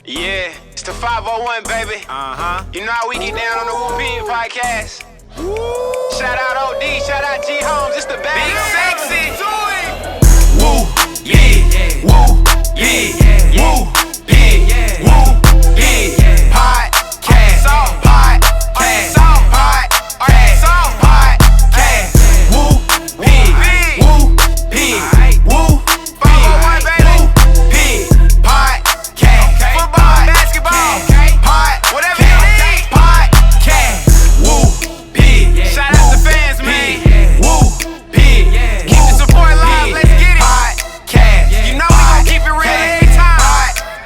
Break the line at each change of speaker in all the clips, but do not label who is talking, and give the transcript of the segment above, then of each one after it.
Yeah, it's the 501, baby. You know how we get down on the Whooping podcast. Shout out OD, shout out G Holmes, it's the bad Big Sexy.
Woo, yeah, woo, yeah, woo, yeah, woo, yeah. Podcast, podcast, podcast, woo, pig, woo, pig, woo, pig, woo, pig, podcast,
Football, basketball, whatever you need.
podcast, woo, pig,
Shout out to fans, man.
woo, pig,
Keep the support live, let's get it.
podcast,
You know we gon' keep it real every time.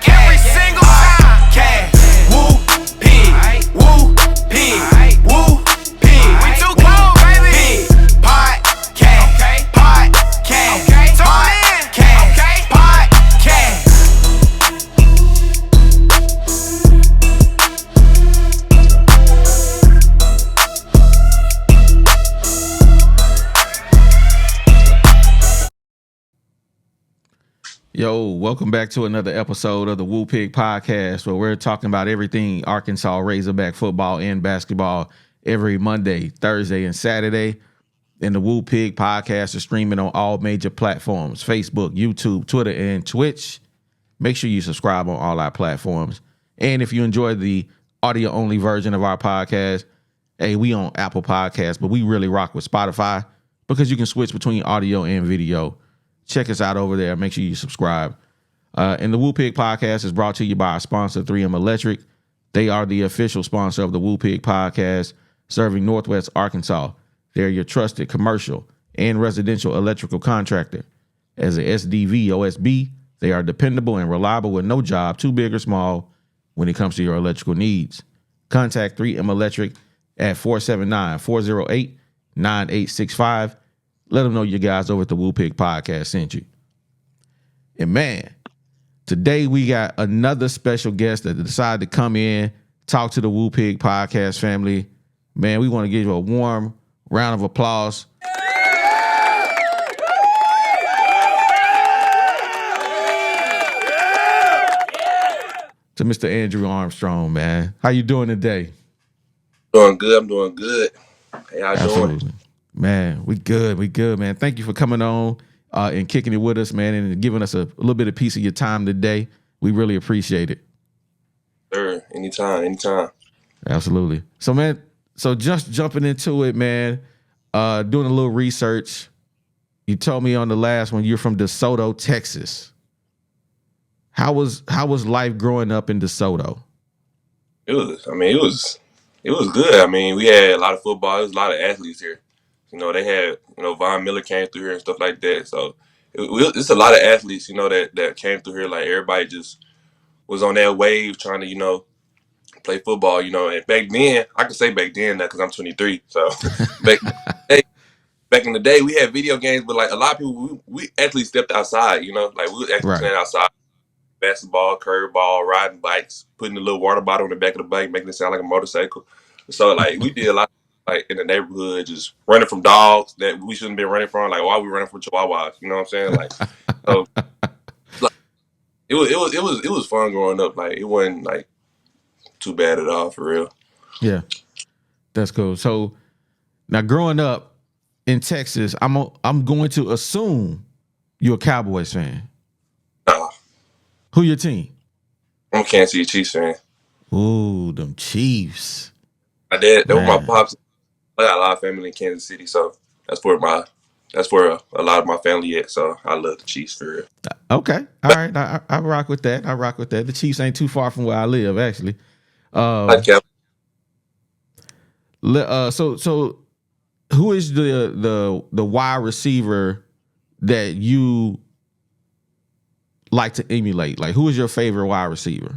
Every single time.
podcast, woo, pig, woo, pig, woo, pig.
We too cold, baby.
Podcast, podcast,
Tune in.
podcast.
Yo, welcome back to another episode of the Woo Pig Podcast, where we're talking about everything Arkansas Razorback football and basketball every Monday, Thursday, and Saturday. And the Woo Pig Podcast is streaming on all major platforms: Facebook, YouTube, Twitter, and Twitch. Make sure you subscribe on all our platforms. And if you enjoy the audio-only version of our podcast, hey, we on Apple Podcasts, but we really rock with Spotify because you can switch between audio and video. Check us out over there. Make sure you subscribe. And the Woo Pig Podcast is brought to you by our sponsor, 3M Electric. They are the official sponsor of the Woo Pig Podcast, serving Northwest Arkansas. They're your trusted commercial and residential electrical contractor. As a SDV OSB, they are dependable and reliable with no job, too big or small, when it comes to your electrical needs. Contact 3M Electric at 479-408-9865. Let them know you guys over at the Woo Pig Podcast sent you. And man, today we got another special guest that decided to come in, talk to the Woo Pig Podcast family. Man, we want to give you a warm round of applause. To Mr. Andrew Armstrong, man. How you doing today?
Doing good. I'm doing good. Hey, how you doing?
Absolutely. Man, we good, man. Thank you for coming on and kicking it with us, man, and giving us a little bit of piece of your time today. We really appreciate it.
Sure. Anytime.
Absolutely. So, man, just jumping into it, man, doing a little research. You told me on the last one you're from DeSoto, Texas. How was life growing up in DeSoto?
It was good. I mean, we had a lot of football. There's a lot of athletes here. You know, they had, Von Miller came through here and stuff like that. So it's a lot of athletes, that came through here. Like everybody just was on that wave trying to, play football, And back then, I can say back then that because I'm 23. So back back in the day, we had video games, but like a lot of people, we actually stepped outside. Like we was actually
Right.
playing outside. Basketball, curveball, riding bikes, putting a little water bottle on the back of the bike, making it sound like a motorcycle. So like we did a lot like in the neighborhood, just running from dogs that we shouldn't be running from. Like why we running from chihuahuas? You know what I'm saying? Like so like, it was fun growing up. Like it wasn't like too bad at all for real.
Yeah, that's cool. So now growing up in Texas, I'm going to assume you're a Cowboys fan.
Nah,
Who your team?
I'm a Kansas City Chiefs fan.
Ooh, them Chiefs.
My dad, that was my
Man.
pops. I got a lot of family in Kansas City, so that's where a lot of my family at. So I love the Chiefs for real.
Okay, all right. I rock with that. The Chiefs ain't too far from where I live, actually.
Like Cap-
So who is the wide receiver that you like to emulate? Like, who is your favorite wide receiver?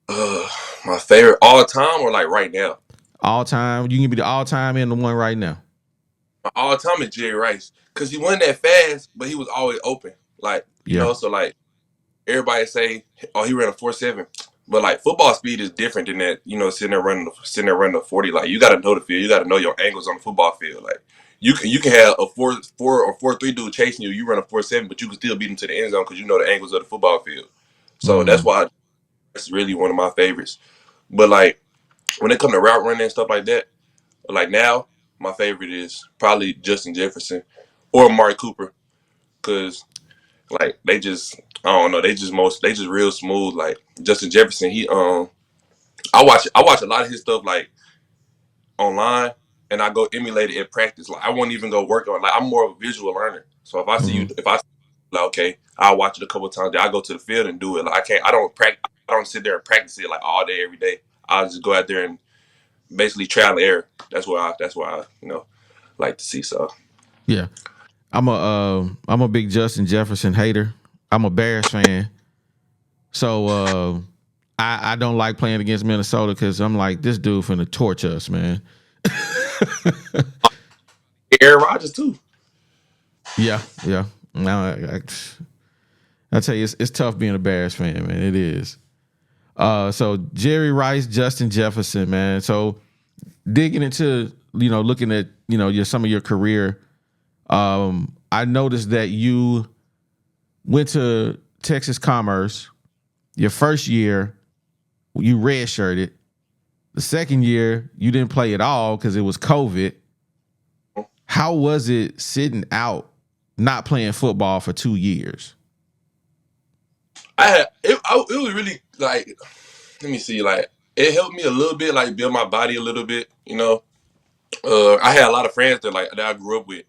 my favorite all time or like right now?
All time. You can be the all time and the one right now.
My all time is Jerry Rice because he wasn't that fast, but he was always open. Like so like everybody say, oh, he ran a 4.7, but like football speed is different than that. Sitting there running a 40. Like you got to know the field, you got to know your angles on the football field. Like you can have a 4.4 or 4.3 dude chasing you. You run a 4.7, but you can still beat him to the end zone because you know the angles of the football field. So that's why That's really one of my favorites. But like when it comes to route running and stuff like that, like now, my favorite is probably Justin Jefferson or Amari Cooper, because like they just I don't know, they just real smooth. Like Justin Jefferson, I watch a lot of his stuff like online, and I go emulate it in practice. Like I won't even go work on. Like I'm more of a visual learner. So
Mm-hmm.
if I like okay, I'll watch it a couple of times. Then I go to the field and do it. Like I can't. I don't practice. I don't sit there and practice it like all day every day. I'll just go out there and basically trial and error. That's what I like to see. So
Yeah. I'm a big Justin Jefferson hater. I'm a Bears fan. So I don't like playing against Minnesota because I'm like, this dude finna torch us, man.
Aaron Rodgers too.
Yeah, yeah. Now I tell you, it's tough being a Bears fan, man. It is. So Jerry Rice, Justin Jefferson, man. So digging into looking at some of your career, I noticed that you went to Texas Commerce. Your first year, you redshirted. The second year, you didn't play at all because it was COVID. How was it sitting out, not playing football for 2 years?
It was really like, let me see, like it helped me a little bit, like build my body a little bit. I had a lot of friends that I grew up with.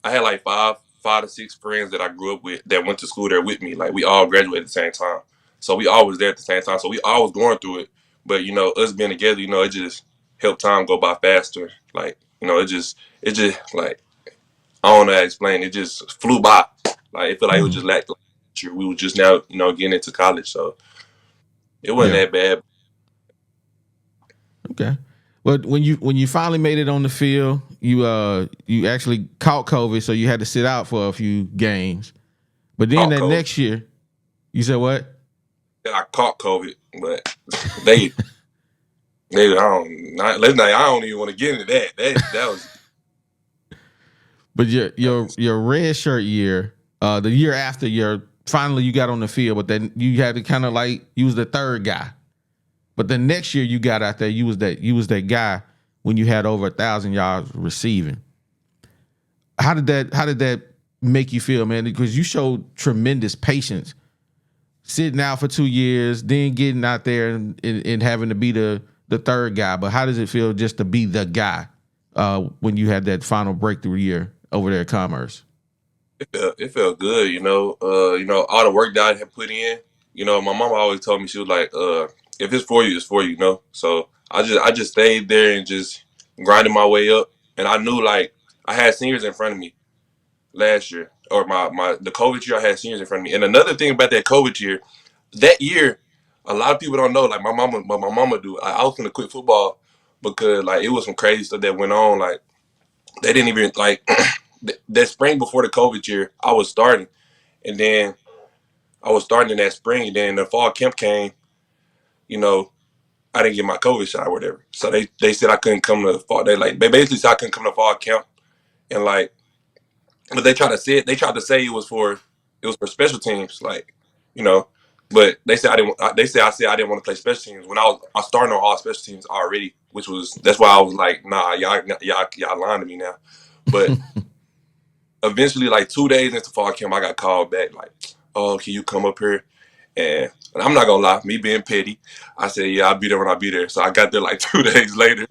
I had like five to six friends that I grew up with that went to school there with me. Like we all graduated at the same time, so we all was there at the same time. So we all was going through it. But us being together, it just helped time go by faster. Like it just like I don't know how to explain. It just flew by. Like it felt like it was
Mm,
just like we were just now getting into college, so it wasn't
yeah.
that bad.
Okay. But when you finally made it on the field, you actually caught COVID, so you had to sit out for a few games. But then
Caught
that
COVID.
next year, you said what?
I caught COVID, but they I don't even want to get into that. That was
But your red shirt year, the year after your finally you got on the field, but then you had to kind of like you was the third guy. But the next year you got out there, you was that guy when you had over 1,000 yards receiving. How did that make you feel, man? Because you showed tremendous patience, sitting out for 2 years, then getting out there and having to be the third guy. But how does it feel just to be the guy when you had that final breakthrough year over there at Commerce?
it felt good, all the work that I had put in. My mom always told me, she was like, if it's for you, it's for you. So I just stayed there and just grinded my way up. And I knew like I had seniors in front of me last year, or the COVID year I had seniors in front of me. And another thing about that year, a lot of people don't know, like my mama do. I was gonna quit football because like it was some crazy stuff that went on. Like they didn't even like that spring before the COVID year, I was starting, and then I was starting in that spring, and then the fall camp came. You know, I didn't get my COVID shot or whatever, so they said I couldn't come to the fall. They basically said I couldn't come to fall camp, and like, but they tried to say it was for special teams, like, you know. But they said I didn't. They said I said I didn't want to play special teams when I started on all special teams already, that's why I was like, nah, y'all lying to me now. But eventually, like 2 days into fall camp, I got called back. Like, oh, can you come up here? And I'm not gonna lie, me being petty, I said, yeah, I'll be there when I be there. So I got there like 2 days later.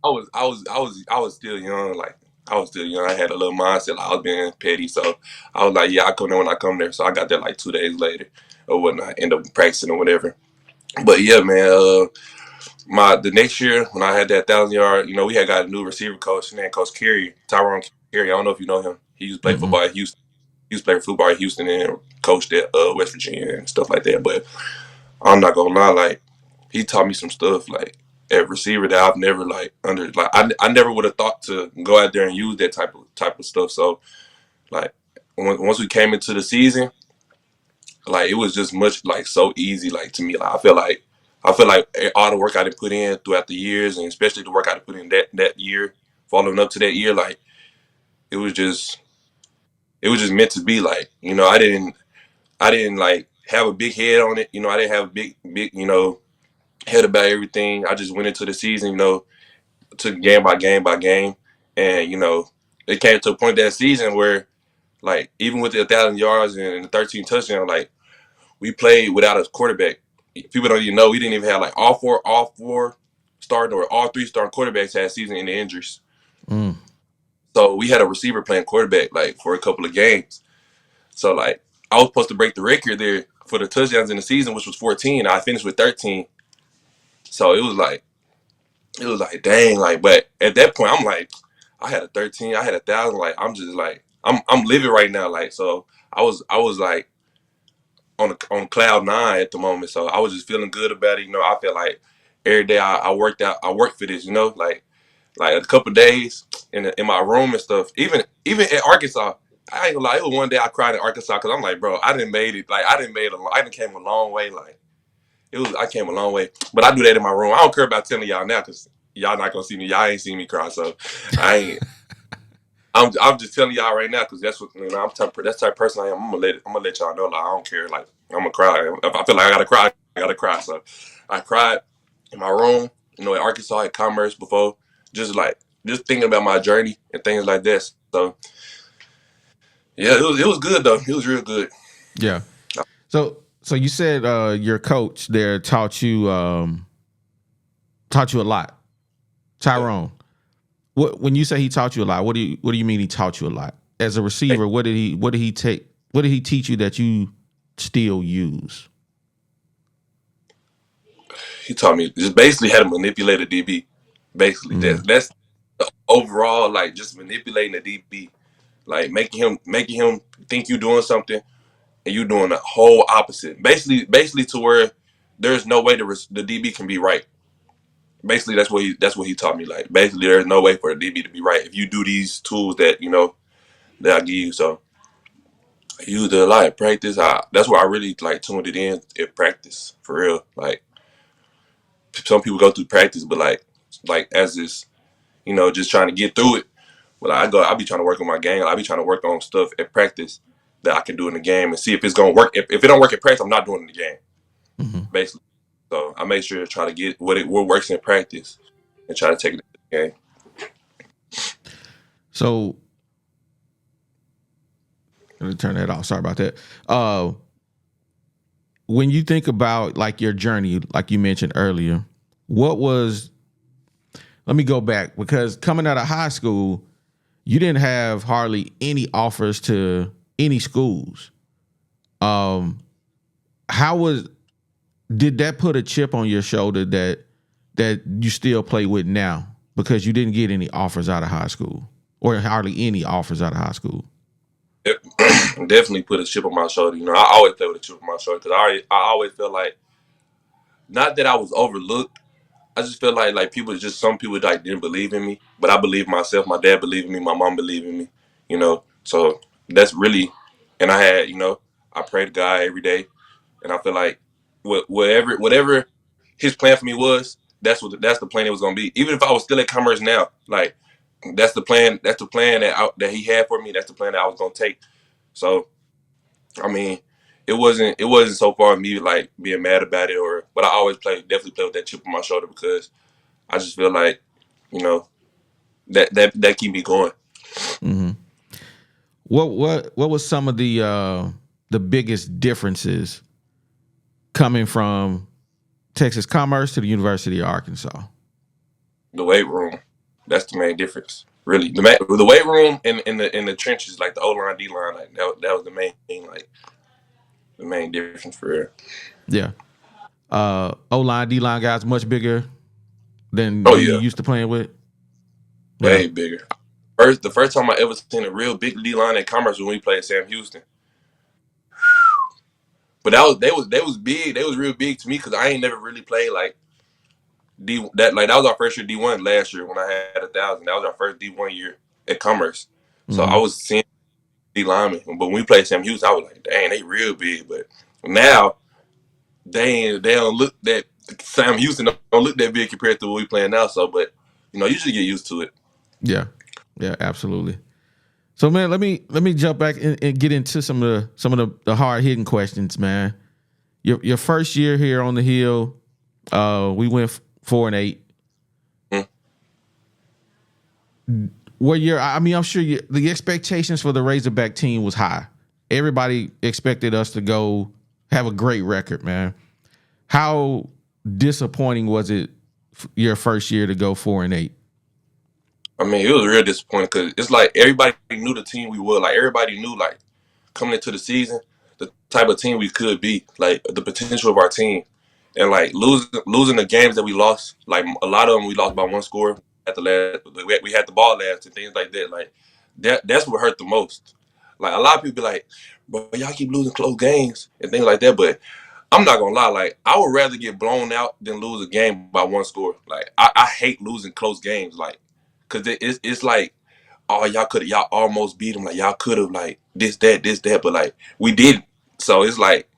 I was still young. Like I was still young. I had a little mindset. Like, I was being petty. So I was like, yeah, I come there when I come there. So I got there like 2 days later or whatnot. End up practicing or whatever. But yeah, man. The next year when I had that 1,000 yard, we had got a new receiver coach. His name Coach Carey, Tyrone Carey. I don't know if you know him. He used to play
Mm-mm.
football at Houston. He used to play football at Houston and coached at West Virginia and stuff like that. But I'm not gonna lie, like he taught me some stuff like at receiver that I've never like under like I never would have thought to go out there and use that type of stuff. So like once we came into the season, like it was just much like so easy like to me. Like I feel like all the work I did put in throughout the years, and especially the work I did put in that year, following up to that year, like it was just meant to be. Like I didn't like have a big head on it. You know, I didn't have a big, head about everything. I just went into the season, took game by game by game. And, it came to a point that season where, like, even with the 1,000 yards and the 13 touchdowns, like, we played without a quarterback. People don't even know we didn't even have, like, all four starting or all three starting quarterbacks had season in the injuries.
Mm.
So we had a receiver playing quarterback, like, for a couple of games. So, like, I was supposed to break the record there for the touchdowns in the season, which was 14. I finished with 13. So it was like, dang, like, but at that point, I'm like, I had a 13, I had 1,000, like, I'm just like, I'm living right now, like, so I was like on cloud nine at the moment, so I was just feeling good about it. I feel like every day I worked out, I worked for this, like a couple of days in my room and stuff. Even at Arkansas, I ain't gonna lie, it was one day I cried in Arkansas because I'm like, bro, I didn't made it, like, I didn't came a long way, like. I came a long way, but I do that in my room. I don't care about telling y'all now because y'all not gonna see me. Y'all ain't seen me cry, so I ain't. I'm just telling y'all right now because that's what that's the type of person I am. I'm gonna let y'all know. Like, I don't care. Like, I'm gonna cry if I feel like I gotta cry. I gotta cry. So I cried in my room. At Arkansas at Commerce before, just thinking about my journey and things like this. So yeah, it was good though. It was real good.
Yeah. So you said your coach there taught you a lot, Tyrone. When you say he taught you a lot, what do you mean he taught you a lot? As a receiver, what did he teach you that you still use?
He taught me just basically how to manipulate a DB. Basically, that's the overall, like, just manipulating the DB, like making him think you doing something and you doing the whole opposite. Basically to where there's no way the DB can be right. Basically, that's what he taught me. Like, basically, there's no way for the DB to be right if you do these tools that I give you. So I used it a lot at practice. That's where I really, like, tuned it in at practice for real. Like, some people go through practice, but like as this, just trying to get through it. But I be trying to work on my game. I be trying to work on stuff at practice that I can do in the game and see if it's gonna work. If it don't work at practice, I'm not doing it in the game.
Mm-hmm.
Basically, so I make sure to try to get what works in practice and try to take it to the game.
So let me turn that off. Sorry about that. When you think about, like, your journey, like you mentioned earlier, let me go back, because coming out of high school, you didn't have hardly any offers to any schools. Did that put a chip on your shoulder that you still play with now because you didn't get any offers out of high school, or hardly any offers out of high school?
It definitely put a chip on my shoulder. I always play with a chip on my shoulder because I always felt like, not that I was overlooked. I just feel like some people like didn't believe in me, but I believe in myself. My dad believed in me. My mom believed in me. So that's really, and I had, I pray to God every day, and I feel like whatever His plan for me was, that's the plan it was gonna be. Even if I was still at Commerce now, like, that's the plan. That's the plan that He had for me. That's the plan that I was gonna take. So, I mean, it wasn't so far me, like, being mad about it, but I always definitely play with that chip on my shoulder because I just feel like, that keep me going.
Mm-hmm. What was some of the biggest differences coming from Texas Commerce to the University of Arkansas?
The weight room, that's the main difference. Really, the weight room and in the trenches, like the O line, D line, like that was the main thing, like the main difference for real.
Yeah. O-line, D-line guys much bigger than
Oh
you
yeah,
used to playing with?
way
Yeah.
bigger. The first time I ever seen a real big D line at Commerce when we played Sam Houston. But they was big. They was real big to me because I ain't never really played like that was our first year D1 last year when I had 1,000. That was our first D1 year at Commerce. So I
Mm-hmm.
was seeing D linemen. But when we played Sam Houston, I was like, dang, they real big. But now they don't look that Sam Houston don't look that big compared to what we playing now. So, but you should get used to it.
Yeah. Yeah, absolutely. So, man, let me jump back and get into some of the hard hitting questions, man. your first year here on the hill, we went 4-8.
Mm.
I'm sure the expectations for the Razorback team was high. Everybody expected us to go have a great record, man. How disappointing was it your first year to go 4-8?
I mean, it was real disappointing because it's like everybody knew the team we were. Like everybody knew, like coming into the season, the type of team we could be, like the potential of our team, and like losing the games that we lost. Like a lot of them, we lost by one score at the last. We had the ball last and things like that. Like that's what hurt the most. Like a lot of people be like, "But y'all keep losing close games and things like that." But I'm not gonna lie, like I would rather get blown out than lose a game by one score. Like I hate losing close games, like because it's like, oh y'all almost beat them, like y'all could have like this that, but like we didn't. So it's like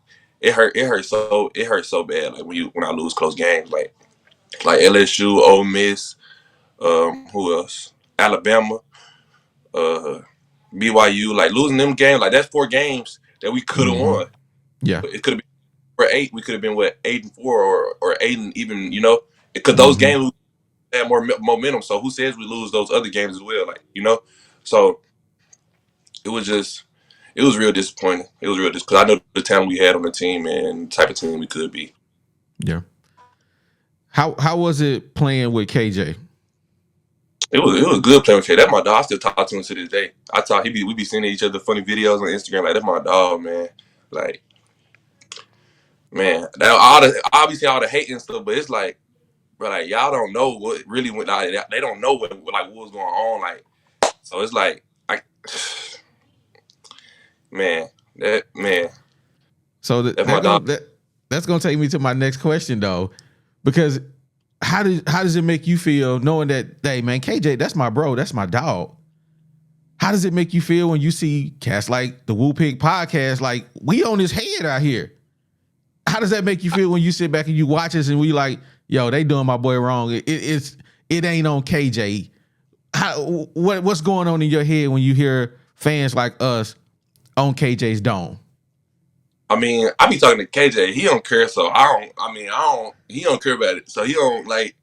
it hurt so bad. Like when I lose close games, like LSU, Ole Miss, who else? Alabama, uh, BYU, like losing them games, like that's 4 games that we could have won.
Yeah.
It could have been for 8. We could have been 8-4 or 8 and even, because those
Mm-hmm.
games had more momentum. So who says we lose those other games as well? So it was real disappointing. It was real disappointing because I know the talent we had on the team and the type of team we could be.
Yeah. How was it playing with KJ?
It was good playing with K. That's my dog. I still talk to him to this day. We be sending each other funny videos on Instagram. Like that's my dog, man. Like, man, obviously all the hate and stuff, but it's like, bro, like y'all don't know what really went on. They don't know what was going on. Like, so it's like, man, man,
So
that's my dog.
that's gonna take me to my next question though, because how does it make you feel knowing that, hey man, KJ, that's my bro, that's my dog? How does it make you feel when you see cats like the Woo Pig podcast, like we on his head out here? How does that make you feel when you sit back and you watch us and we like, yo, they doing my boy wrong? It ain't on KJ. What's going on in your head when you hear fans like us on KJ's Dome?
I mean, I be talking to KJ. He don't care, so I don't. He don't care about it, so he don't like.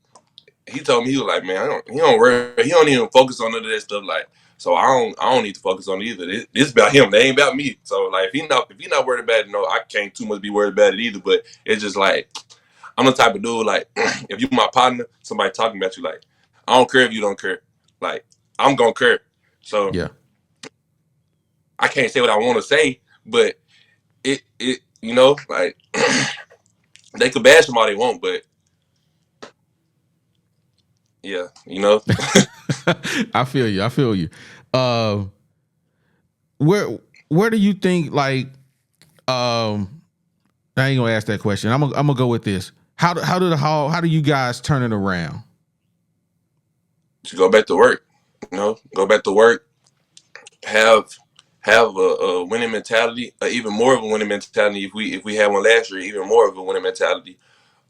He told me he was like, man, he don't worry. He don't even focus on none of that stuff. Like, so I don't need to focus on it either. This about him. They ain't about me. So like, if he not worried about it, no, I can't too much be worried about it either. But it's just like I'm the type of dude like if you my partner, somebody talking about you, like I don't care if you don't care. Like I'm gonna care. So
Yeah.
I can't say what I want to say, but it like they could bash him all they want, but yeah,
I feel you. Where do you think like I ain't gonna ask that question. I'm gonna go with this. How do you guys turn it around?
to go back to work. Go back to work. Have a winning mentality, even more of a winning mentality. If we had one last year, even more of a winning mentality.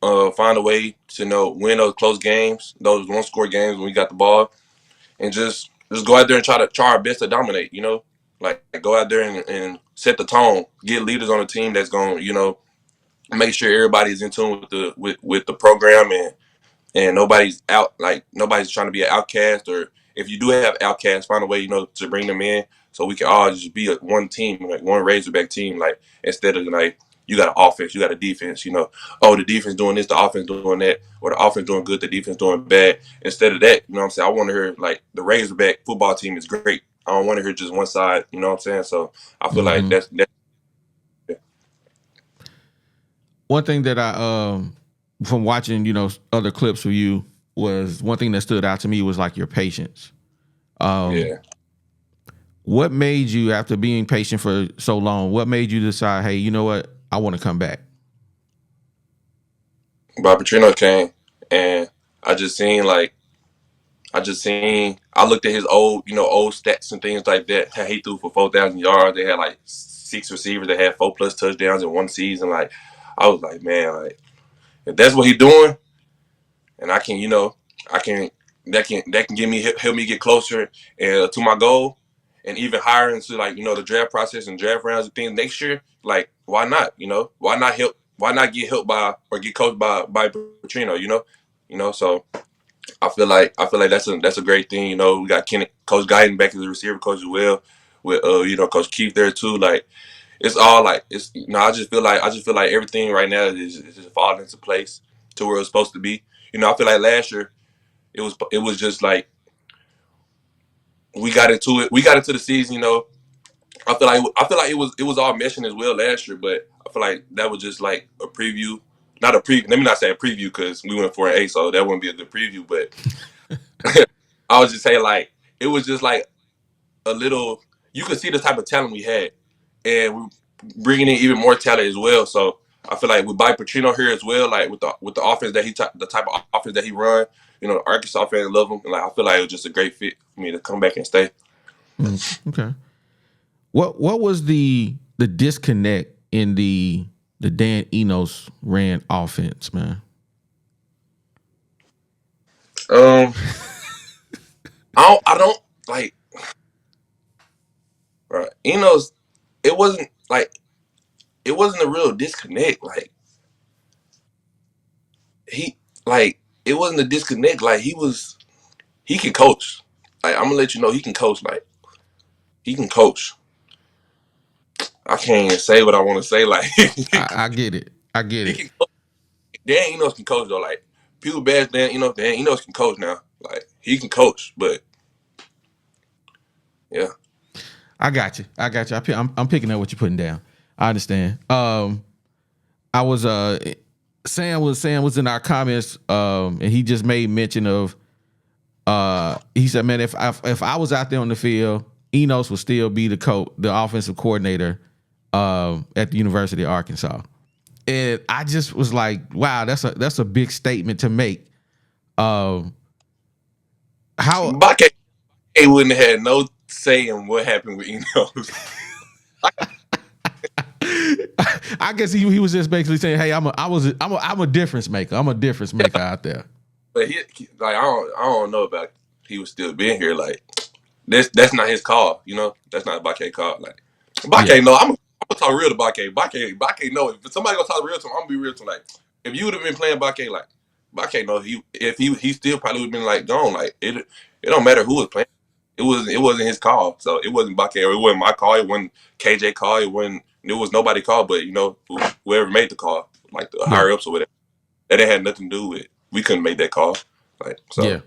Find a way to win those close games, those one score games when we got the ball, and just go out there and try our best to dominate. Like go out there and set the tone. Get leaders on the team that's going make sure everybody's in tune with the program and nobody's out, like nobody's trying to be an outcast, or if you do have outcasts, find a way to bring them in so we can all just be one team, like one Razorback team, like instead of like you got an offense, you got a defense, oh, the defense doing this, the offense doing that, or the offense doing good, the defense doing bad. Instead of that, what I'm saying, I want to hear like the Razorback football team is great. I don't want to hear just one side, what I'm saying? So I feel like that's
One thing that I from watching, other clips of you, was one thing that stood out to me was like your patience.
yeah.
What made you, after being patient for so long, what made you decide, hey, you know what? I want to come back?
Bob Petrino came, and I looked at his old stats and things like that. He threw for 4,000 yards. They had like 6 receivers that had 4+ touchdowns in one season. Like, I was like, man, like if that's what he's doing, and that can help me get closer to my goal, and even higher into like the draft process and draft rounds and things next year. Like, why not? Why not help why not get helped by or get coached by Petrino? So I feel like that's a great thing. We got Coach Guyton back as a receiver coach as well, with Coach Keith there too. Like it's all like it's I just feel like everything right now is just falling into place to where it's supposed to be. I feel like last year it was just like we got into it. We got into the season. I feel like it was all meshing as well last year, but I feel like that was just like a preview. Not a preview. Let me not say a preview because we went for an A, so that wouldn't be a good preview. But I was just saying like it was just like a little. You could see the type of talent we had, and we bringing in even more talent as well. So I feel like with Mike Petrino here as well, like with the offense that the type of offense that he run, the Arkansas fans love him. And like I feel like it was just a great fit for me to come back and stay.
Okay. What was the disconnect in the Dan Enos ran offense, man?
I don't like. Right, Enos. It wasn't a real disconnect. Like it wasn't a disconnect. Like he can coach. Like I'm gonna let you know he can coach. Like he can coach. I can't even say what I want to say. Like
I get it. I get
he
it.
can coach. Dan Enos can coach though. Like people bash Dan Enos can coach now. Like he can coach, but yeah.
I got you. I'm picking up what you're putting down. I understand. I was Sam was in our comments, and he just made mention of he said, man, if I was out there on the field, Enos would still be the offensive coordinator at the University of Arkansas. And I just was like, wow, that's a big statement to make. How
Bake wouldn't have had no say in what happened with Enos.
I guess he was just basically saying, hey, I'm a difference maker. I'm a difference maker out there.
But like I don't know about he was still being here. Like that's not his call. That's not Bake call. Like Bake know. I'm gonna talk real to Bake. Bake know if somebody gonna talk real to him, I'm gonna be real to him. Like if you would have been playing Bake, like Bake know he still probably would have been like gone. Like it don't matter who was playing. It wasn't his call. So it wasn't Bake or it wasn't my call. It wasn't KJ call. It was nobody call. But whoever made the call, like the higher ups or whatever, that had nothing to do with. We couldn't make that call. Like so.
Yeah.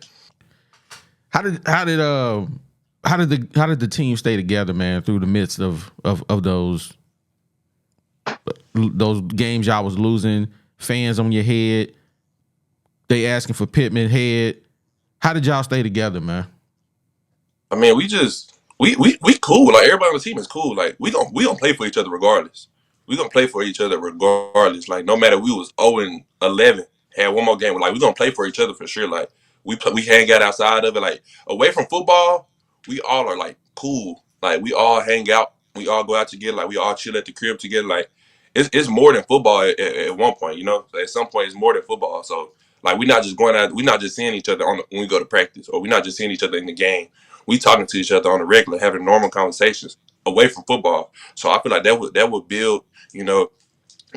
How did the team stay together, man, through the midst of those games y'all was losing, fans on your head, they asking for Pittman head? How did y'all stay together, man?
I mean, we cool. Like everybody on the team is cool. Like we don't play for each other regardless. We gonna play for each other regardless. Like no matter we was 0-11, had one more game. Like we gonna play for each other for sure. Like we hang out outside of it. Like away from football, we all are like cool. Like we all hang out. We all go out together. Like we all chill at the crib together. Like it's more than football at one point. So at some point it's more than football. So like we're not just going out. We're not just seeing each other when we go to practice, or we're not just seeing each other in the game. We talking to each other on a regular, having normal conversations away from football. So I feel like that would build, the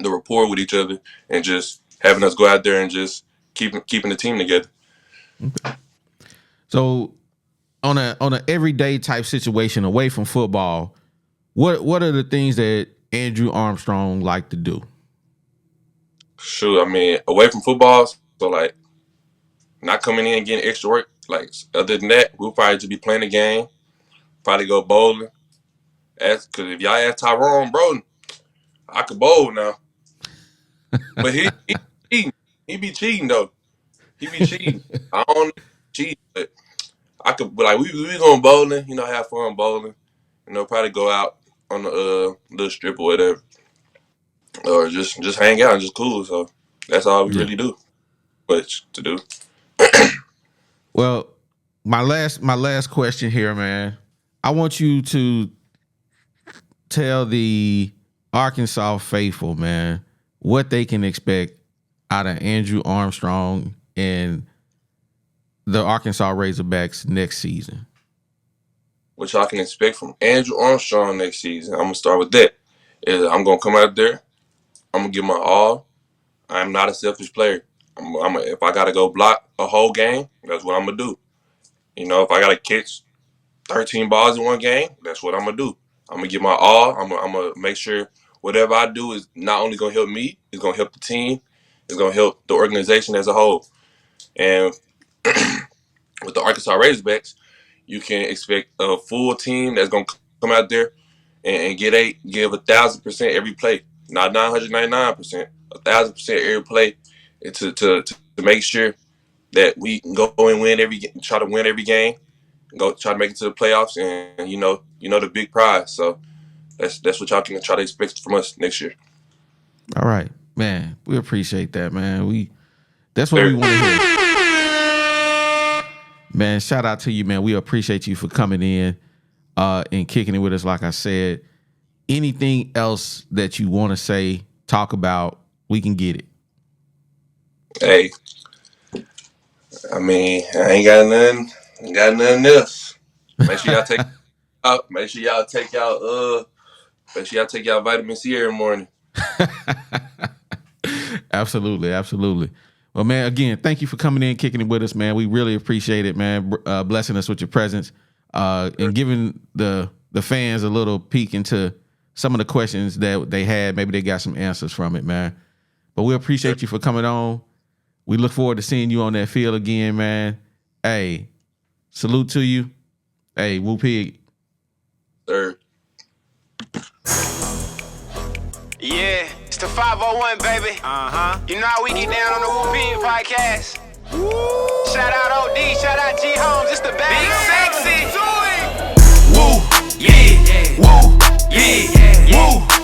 rapport with each other and just having us go out there and just keeping the team together.
Okay. So on a everyday type situation away from football, what are the things that Andrew Armstrong like to do?
Sure, I mean away from football, so like not coming in and getting extra work. Like other than that, we'll probably just be playing the game, probably go bowling. Because if y'all ask Tyrone, bro, I could bowl now. But he cheating. He be cheating though. He be cheating. I don't cheat, but I could. But like we going bowling, have fun bowling. Probably go out on the little strip or whatever, or just hang out and just cool. So that's all we really do. Much to do.
Well, my last question here, man. I want you to tell the Arkansas faithful, man, what they can expect out of Andrew Armstrong and the Arkansas Razorbacks next season.
What y'all can expect from Andrew Armstrong next season? I'm gonna start with that. I'm gonna come out there. gonna give my all. I'm not a selfish player. If I gotta go block a whole game, that's what I'm gonna do. You know, if I gotta catch 13 balls in one game, that's what I'm gonna do. I'm gonna give my all. I'm gonna make sure whatever I do is not only gonna help me, it's gonna help the team, it's gonna help the organization as a whole. And with the Arkansas Razorbacks, you can expect a full team that's gonna come out there and give 1,000% every play, not 999%, 1,000% every play, to make sure that we can go and try to win every game, go try to make it to the playoffs, and you know the big prize. So that's what y'all can try to expect from us next year.
All right, man. We appreciate that, man. That's what we want to hear. Man, shout out to you, man. We appreciate you for coming in and kicking it with us. Like I said, anything else that you want to say, talk about, we can get it.
Hey, I mean, I ain't got nothing else. Make sure y'all take out. Make sure y'all take out. Make sure y'all take y'all vitamin C every morning.
Absolutely, absolutely. Well, man, again, thank you for coming in, kicking it with us, man. We really appreciate it, man. Blessing us with your presence and giving the fans a little peek into some of the questions that they had. Maybe they got some answers from it, man. But we appreciate you for coming on. We look forward to seeing you on that field again, man. Hey, salute to you. Hey, Woo Pig.
Sir.
Yeah, it's the 501, baby. You know how we get down on the Woo Pig podcast. Shout out OD, shout out G Holmes, it's the bag.
Big sexy. Woo, yeah, woo, yeah, woo.